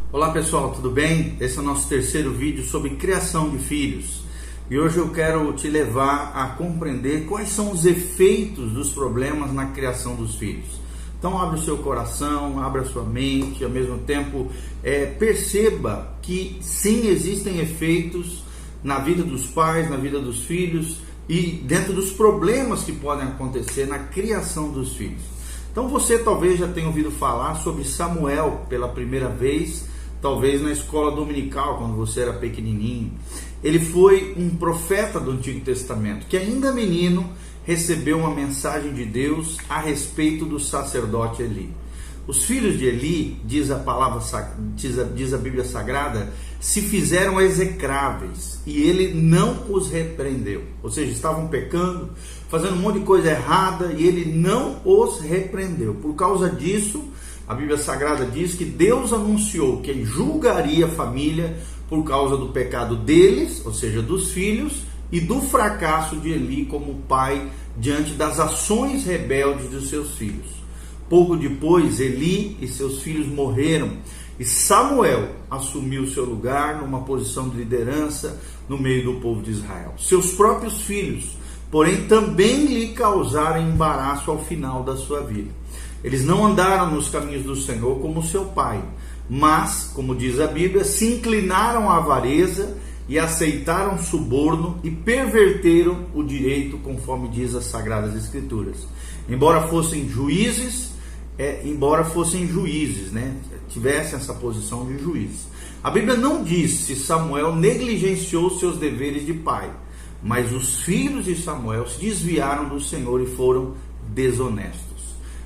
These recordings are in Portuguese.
Olá pessoal, tudo bem? Esse é o nosso terceiro vídeo sobre criação de filhos. E hoje eu quero te levar a compreender quais são os efeitos dos problemas na criação dos filhos. Então abre o seu coração, abra a sua mente, ao mesmo tempo perceba que sim, existem efeitos na vida dos pais, na vida dos filhos e dentro dos problemas que podem acontecer na criação dos filhos. Então você talvez já tenha ouvido falar sobre Samuel pela primeira vez, talvez na escola dominical, quando você era pequenininho. Ele foi um profeta do Antigo Testamento, que ainda menino recebeu uma mensagem de Deus a respeito do sacerdote Eli. Os filhos de Eli, diz a Bíblia Sagrada, se fizeram execráveis e ele não os repreendeu. Ou seja, estavam pecando, fazendo um monte de coisa errada e ele não os repreendeu. Por causa disso, a Bíblia Sagrada diz que Deus anunciou que ele julgaria a família por causa do pecado deles, ou seja, dos filhos, e do fracasso de Eli como pai diante das ações rebeldes dos seus filhos. Pouco depois, Eli e seus filhos morreram e Samuel assumiu seu lugar numa posição de liderança no meio do povo de Israel. Seus próprios filhos, porém, também lhe causaram embaraço ao final da sua vida. Eles não andaram nos caminhos do Senhor como seu pai, mas, como diz a Bíblia, se inclinaram à avareza e aceitaram suborno e perverteram o direito, conforme diz as Sagradas Escrituras. Embora fossem juízes, tivessem essa posição de juiz. A Bíblia não diz se Samuel negligenciou seus deveres de pai, mas os filhos de Samuel se desviaram do Senhor e foram desonestos.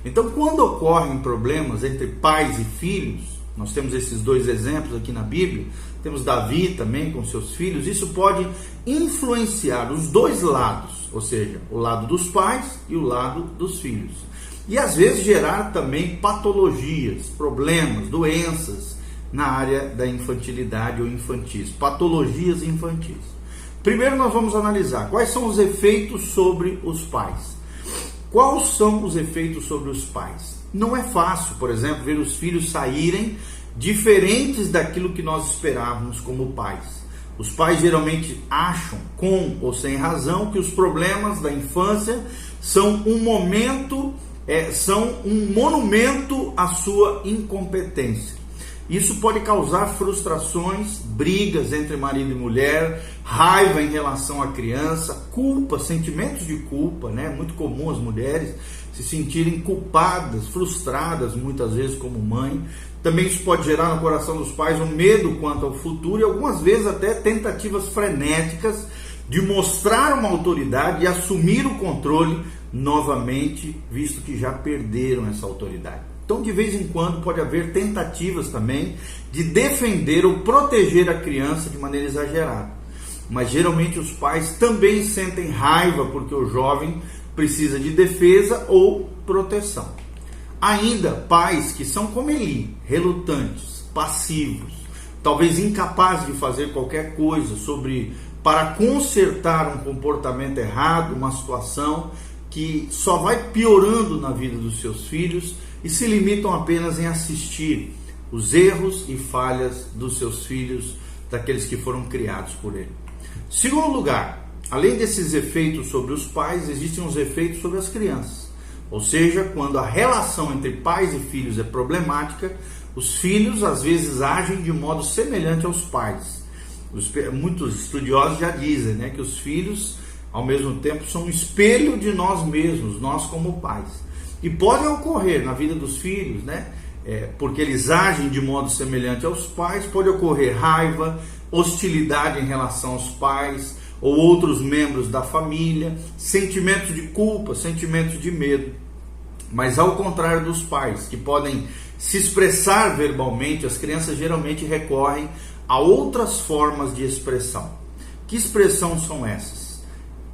Então, quando ocorrem problemas entre pais e filhos, nós temos esses dois exemplos aqui na Bíblia, temos Davi também com seus filhos, isso pode influenciar os dois lados, ou seja, o lado dos pais e o lado dos filhos. E às vezes gerar também patologias, problemas, doenças na área da infantilidade ou infantis, patologias infantis. Primeiro nós vamos analisar quais são os efeitos sobre os pais. Quais são os efeitos sobre os pais? Não é fácil, por exemplo, ver os filhos saírem diferentes daquilo que nós esperávamos como pais. Os pais geralmente acham, com ou sem razão, que os problemas da infância são um monumento à sua incompetência. Isso pode causar frustrações, brigas entre marido e mulher, raiva em relação à criança, culpa, sentimentos de culpa, né? É muito comum as mulheres se sentirem culpadas, frustradas muitas vezes como mãe. Também isso pode gerar no coração dos pais um medo quanto ao futuro e algumas vezes até tentativas frenéticas de mostrar uma autoridade e assumir o controle novamente, visto que já perderam essa autoridade. Então, de vez em quando, pode haver tentativas também de defender ou proteger a criança de maneira exagerada. Mas, geralmente, os pais também sentem raiva porque o jovem precisa de defesa ou proteção. Ainda, pais que são como Eli, relutantes, passivos, talvez incapazes de fazer qualquer coisa para consertar um comportamento errado, uma situação que só vai piorando na vida dos seus filhos e se limitam apenas em assistir os erros e falhas dos seus filhos, daqueles que foram criados por ele. Segundo lugar, além desses efeitos sobre os pais, existem os efeitos sobre as crianças. Ou seja, quando a relação entre pais e filhos é problemática, os filhos às vezes agem de modo semelhante aos pais. Muitos estudiosos já dizem, que os filhos, ao mesmo tempo, são um espelho de nós mesmos, nós como pais. E podem ocorrer na vida dos filhos, porque eles agem de modo semelhante aos pais, pode ocorrer raiva, hostilidade em relação aos pais ou outros membros da família, sentimentos de culpa, sentimentos de medo. Mas ao contrário dos pais, que podem se expressar verbalmente, as crianças geralmente recorrem a outras formas de expressão. Que expressão são essas?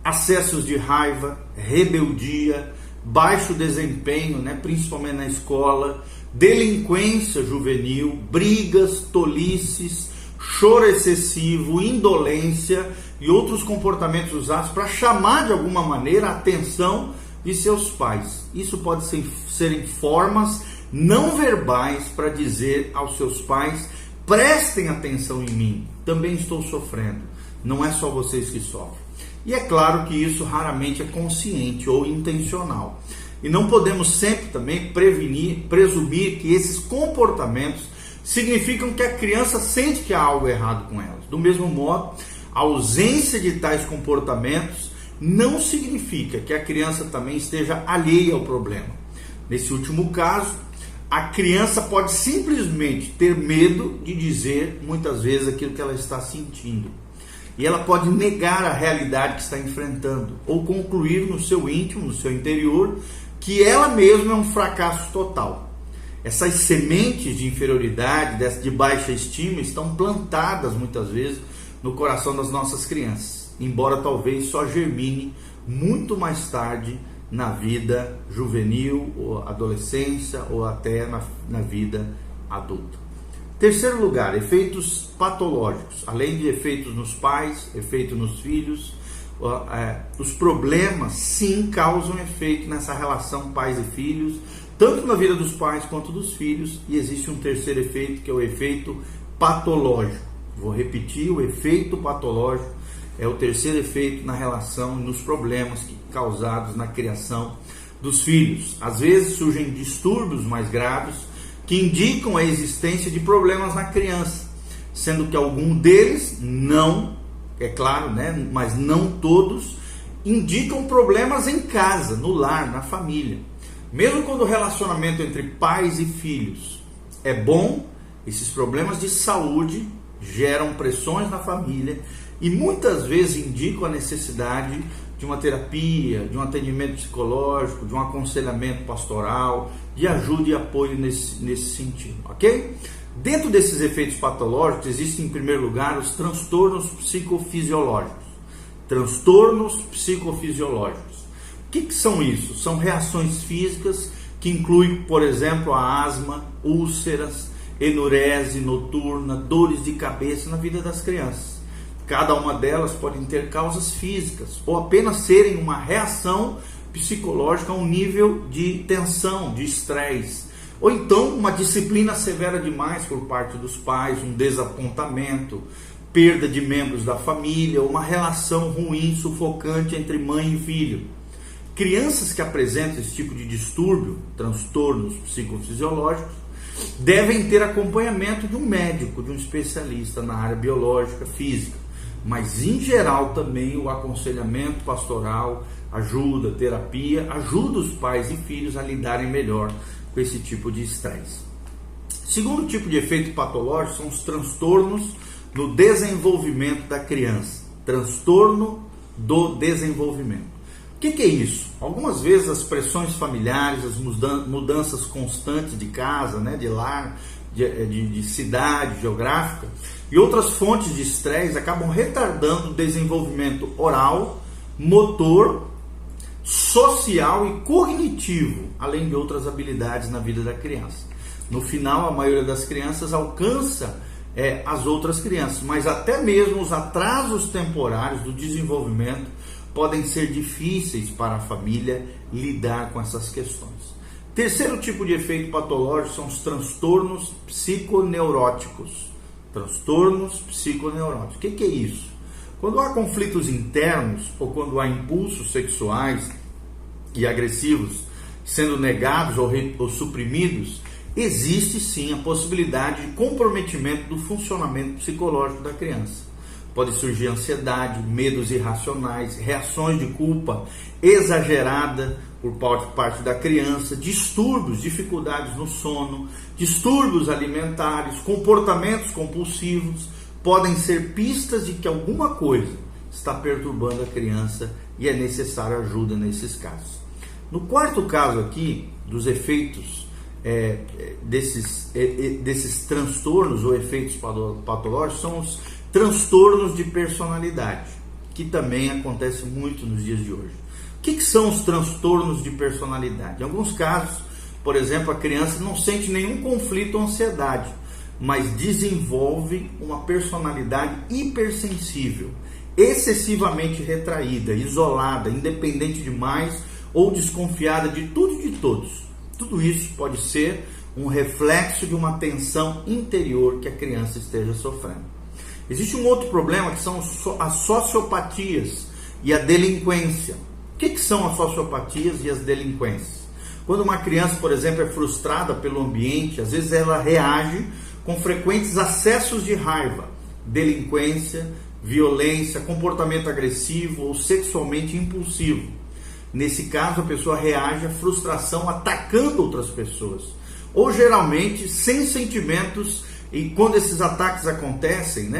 Acessos de raiva, rebeldia, baixo desempenho, principalmente na escola, delinquência juvenil, brigas, tolices, choro excessivo, indolência e outros comportamentos usados para chamar de alguma maneira a atenção de seus pais. Isso pode serem formas não verbais para dizer aos seus pais prestem atenção em mim, também estou sofrendo, não é só vocês que sofrem. E é claro que isso raramente é consciente ou intencional. E não podemos sempre também presumir que esses comportamentos significam que a criança sente que há algo errado com elas. Do mesmo modo, a ausência de tais comportamentos não significa que a criança também esteja alheia ao problema. Nesse último caso, a criança pode simplesmente ter medo de dizer muitas vezes aquilo que ela está sentindo. E ela pode negar a realidade que está enfrentando, ou concluir no seu íntimo, no seu interior, que ela mesma é um fracasso total. Essas sementes de inferioridade, de baixa estima, estão plantadas muitas vezes no coração das nossas crianças, embora talvez só germine muito mais tarde na vida juvenil, ou adolescência, ou até na vida adulta. Terceiro lugar, efeitos patológicos. Além de efeitos nos pais, efeito nos filhos, os problemas sim causam efeito nessa relação pais e filhos, tanto na vida dos pais quanto dos filhos. E existe um terceiro efeito, que é o efeito patológico. Vou repetir, o efeito patológico é o terceiro efeito na relação, nos problemas causados na criação dos filhos. Às vezes surgem distúrbios mais graves que indicam a existência de problemas na criança, sendo que algum deles não, é claro, né, mas não todos, indicam problemas em casa, no lar, na família. Mesmo quando o relacionamento entre pais e filhos é bom, esses problemas de saúde geram pressões na família e muitas vezes indicam a necessidade de uma terapia, de um atendimento psicológico, de um aconselhamento pastoral, de ajuda e apoio nesse sentido, ok? Dentro desses efeitos patológicos existem, em primeiro lugar, os transtornos psicofisiológicos. Transtornos psicofisiológicos. O que são isso? São reações físicas que incluem, por exemplo, a asma, úlceras, enurese noturna, dores de cabeça na vida das crianças. Cada uma delas pode ter causas físicas ou apenas serem uma reação psicológica a um nível de tensão, de estresse. Ou então uma disciplina severa demais por parte dos pais, um desapontamento, perda de membros da família, uma relação ruim, sufocante entre mãe e filho. Crianças que apresentam esse tipo de distúrbio, transtornos psicofisiológicos, devem ter acompanhamento de um médico, de um especialista na área biológica, física. Mas em geral também o aconselhamento pastoral, ajuda, terapia, ajuda os pais e filhos a lidarem melhor com esse tipo de estresse. Segundo tipo de efeito patológico são os transtornos no desenvolvimento da criança. Transtorno do desenvolvimento. O que é isso? Algumas vezes as pressões familiares, as mudanças constantes de casa, né, de lar, de cidade geográfica e outras fontes de estresse acabam retardando o desenvolvimento oral, motor, social e cognitivo, além de outras habilidades na vida da criança. No final, a maioria das crianças alcança as outras crianças, mas até mesmo os atrasos temporários do desenvolvimento podem ser difíceis para a família lidar com essas questões. Terceiro tipo de efeito patológico são os transtornos psiconeuróticos. Transtornos psiconeuróticos. O que é isso? Quando há conflitos internos ou quando há impulsos sexuais e agressivos sendo negados ou suprimidos, existe sim a possibilidade de comprometimento do funcionamento psicológico da criança. Pode surgir ansiedade, medos irracionais, reações de culpa exagerada por parte da criança, distúrbios, dificuldades no sono, distúrbios alimentares, comportamentos compulsivos, podem ser pistas de que alguma coisa está perturbando a criança e é necessária ajuda nesses casos. No quarto caso aqui, dos efeitos desses transtornos ou efeitos patológicos, são os transtornos de personalidade, que também acontece muito nos dias de hoje. O que são os transtornos de personalidade? Em alguns casos, por exemplo, a criança não sente nenhum conflito ou ansiedade, mas desenvolve uma personalidade hipersensível, excessivamente retraída, isolada, independente demais ou desconfiada de tudo e de todos. Tudo isso pode ser um reflexo de uma tensão interior que a criança esteja sofrendo. Existe um outro problema que são as sociopatias e a delinquência. O que são as sociopatias e as delinquências? Quando uma criança, por exemplo, é frustrada pelo ambiente, às vezes ela reage com frequentes acessos de raiva, delinquência, violência, comportamento agressivo ou sexualmente impulsivo. Nesse caso, a pessoa reage à frustração atacando outras pessoas, ou geralmente sem sentimentos, e quando esses ataques acontecem,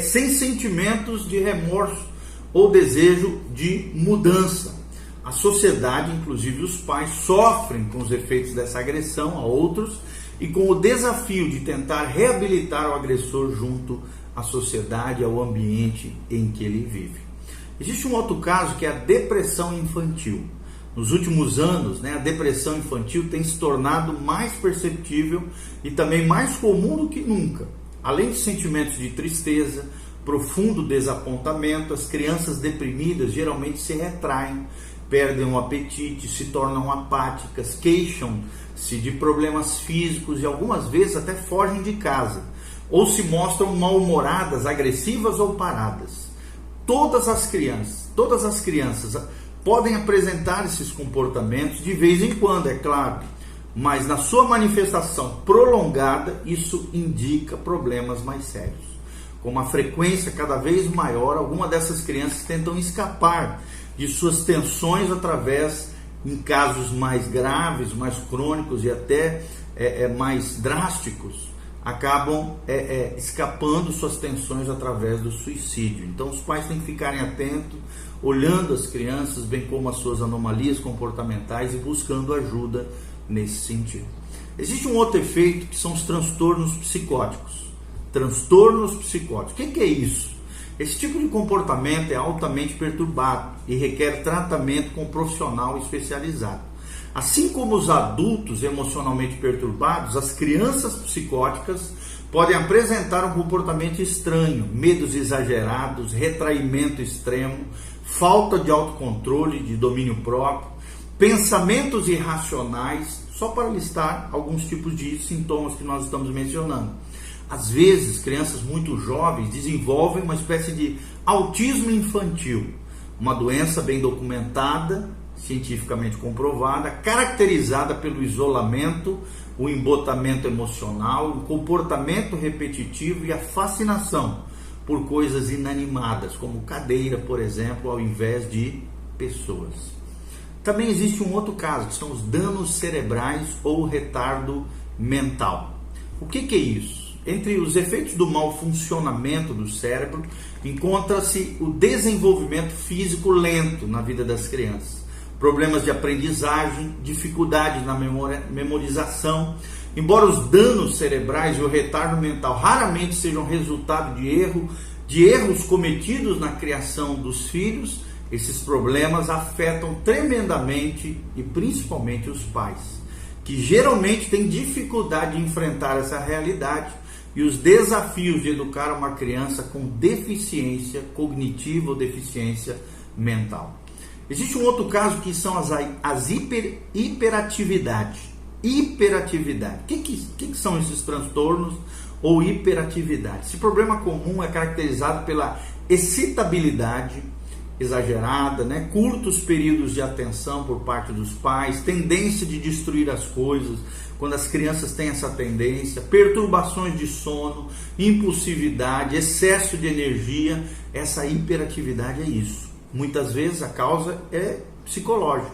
sem sentimentos de remorso ou desejo de mudança. A sociedade, inclusive os pais, sofrem com os efeitos dessa agressão a outros e com o desafio de tentar reabilitar o agressor junto à sociedade, ao ambiente em que ele vive. Existe um outro caso que é a depressão infantil. Nos últimos anos, a depressão infantil tem se tornado mais perceptível e também mais comum do que nunca. Além de sentimentos de tristeza, profundo desapontamento, as crianças deprimidas geralmente se retraem, perdem o apetite, se tornam apáticas, queixam-se de problemas físicos e algumas vezes até fogem de casa, ou se mostram mal-humoradas, agressivas ou paradas. Todas as crianças podem apresentar esses comportamentos de vez em quando, é claro, mas na sua manifestação prolongada, isso indica problemas mais sérios. Com uma frequência cada vez maior, algumas dessas crianças tentam escapar de suas tensões em casos mais graves, mais crônicos e até mais drásticos, acabam escapando suas tensões através do suicídio. Então os pais têm que ficarem atentos, olhando as crianças, bem como as suas anomalias comportamentais e buscando ajuda nesse sentido. Existe um outro efeito que são os transtornos psicóticos. Transtornos psicóticos. O que é isso? Esse tipo de comportamento é altamente perturbado e requer tratamento com um profissional especializado. Assim como os adultos emocionalmente perturbados, as crianças psicóticas podem apresentar um comportamento estranho, medos exagerados, retraimento extremo, falta de autocontrole, de domínio próprio, pensamentos irracionais, só para listar alguns tipos de sintomas que nós estamos mencionando. Às vezes, crianças muito jovens desenvolvem uma espécie de autismo infantil, uma doença bem documentada, cientificamente comprovada, caracterizada pelo isolamento, o embotamento emocional, o comportamento repetitivo e a fascinação por coisas inanimadas, como cadeira, por exemplo, ao invés de pessoas. Também existe um outro caso, que são os danos cerebrais ou retardo mental. O que é isso? Entre os efeitos do mau funcionamento do cérebro, encontra-se o desenvolvimento físico lento na vida das crianças, problemas de aprendizagem, dificuldade na memorização. Embora os danos cerebrais e o retardo mental raramente sejam resultado de erros cometidos na criação dos filhos, esses problemas afetam tremendamente e principalmente os pais, que geralmente têm dificuldade de enfrentar essa realidade e os desafios de educar uma criança com deficiência cognitiva ou deficiência mental. Existe um outro caso que são as hiperatividade. Hiperatividade. O que são esses transtornos ou hiperatividade? Esse problema comum é caracterizado pela excitabilidade exagerada, curtos períodos de atenção por parte dos pais, tendência de destruir as coisas, quando as crianças têm essa tendência, perturbações de sono, impulsividade, excesso de energia. Essa hiperatividade é isso. Muitas vezes a causa é psicológica,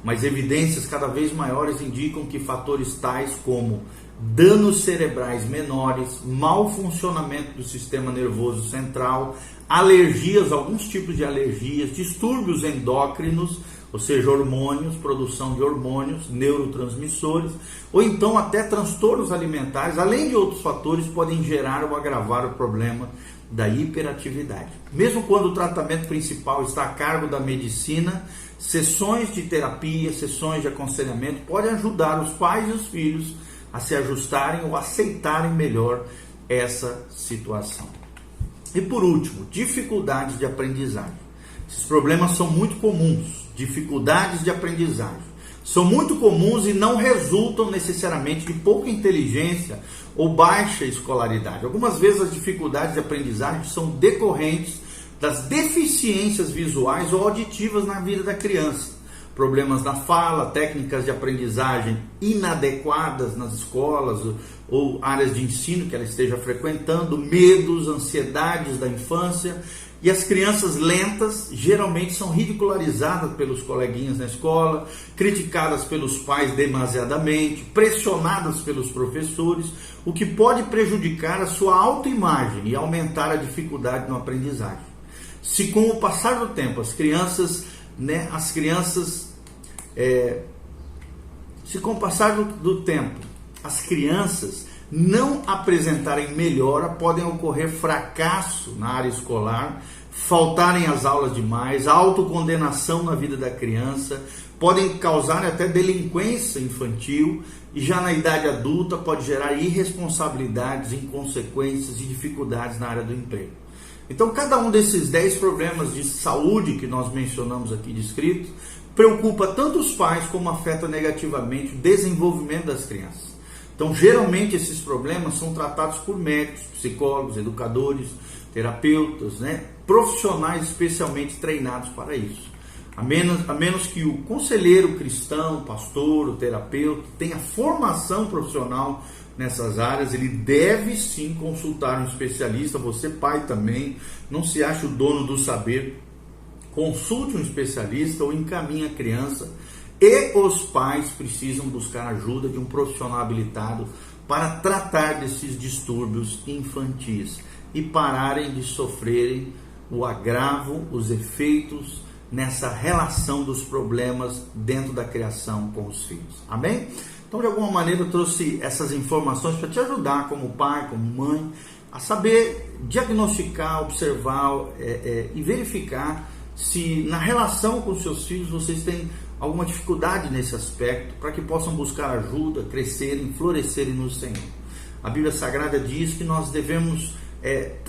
mas evidências cada vez maiores indicam que fatores tais como danos cerebrais menores, mau funcionamento do sistema nervoso central, alergias, alguns tipos de alergias, distúrbios endócrinos, ou seja, hormônios, produção de hormônios, neurotransmissores, ou então até transtornos alimentares, além de outros fatores, podem gerar ou agravar o problema da hiperatividade. Mesmo quando o tratamento principal está a cargo da medicina, sessões de terapia, sessões de aconselhamento podem ajudar os pais e os filhos a se ajustarem ou aceitarem melhor essa situação. E por último, dificuldades de aprendizagem. Esses problemas são muito comuns, dificuldades de aprendizagem. são muito comuns e não resultam necessariamente de pouca inteligência ou baixa escolaridade. Algumas vezes as dificuldades de aprendizagem são decorrentes das deficiências visuais ou auditivas na vida da criança. Problemas na fala, técnicas de aprendizagem inadequadas nas escolas ou áreas de ensino que ela esteja frequentando, medos, ansiedades da infância. E as crianças lentas geralmente são ridicularizadas pelos coleguinhas na escola, criticadas pelos pais demasiadamente, pressionadas pelos professores, o que pode prejudicar a sua autoimagem e aumentar a dificuldade na aprendizagem. Se com o passar do tempo as crianças não apresentarem melhora, podem ocorrer fracasso na área escolar, faltarem às aulas demais, autocondenação na vida da criança, podem causar até delinquência infantil e já na idade adulta pode gerar irresponsabilidades, inconsequências e dificuldades na área do emprego. Então, cada um desses 10 problemas de saúde que nós mencionamos aqui descritos preocupa tanto os pais como afeta negativamente o desenvolvimento das crianças. Então, geralmente esses problemas são tratados por médicos, psicólogos, educadores, terapeutas, profissionais especialmente treinados para isso. A menos que o conselheiro cristão, o pastor, o terapeuta tenha formação profissional nessas áreas, ele deve sim consultar um especialista. Você, pai, também, não se ache o dono do saber, consulte um especialista ou encaminhe a criança. E os pais precisam buscar ajuda de um profissional habilitado para tratar desses distúrbios infantis e pararem de sofrerem o agravo, os efeitos nessa relação dos problemas dentro da criação com os filhos. Amém? Então, de alguma maneira, eu trouxe essas informações para te ajudar como pai, como mãe, a saber diagnosticar, observar e verificar se na relação com seus filhos vocês têm alguma dificuldade nesse aspecto, para que possam buscar ajuda, crescerem, florescerem no Senhor. A Bíblia Sagrada diz que nós devemos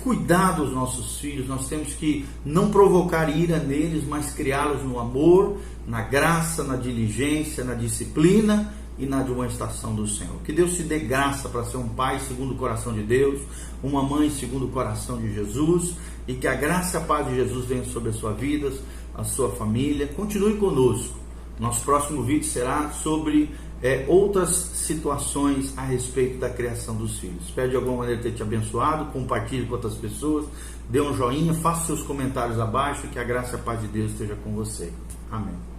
cuidar dos nossos filhos, nós temos que não provocar ira neles, mas criá-los no amor, na graça, na diligência, na disciplina e na admoestação do Senhor. Que Deus te dê graça para ser um pai segundo o coração de Deus, uma mãe segundo o coração de Jesus, e que a graça e a paz de Jesus venha sobre a sua vida, a sua família. Continue conosco. Nosso próximo vídeo será sobre outras situações a respeito da criação dos filhos. Espero de alguma maneira ter te abençoado. Compartilhe com outras pessoas, dê um joinha, faça seus comentários abaixo, que a graça e a paz de Deus esteja com você. Amém.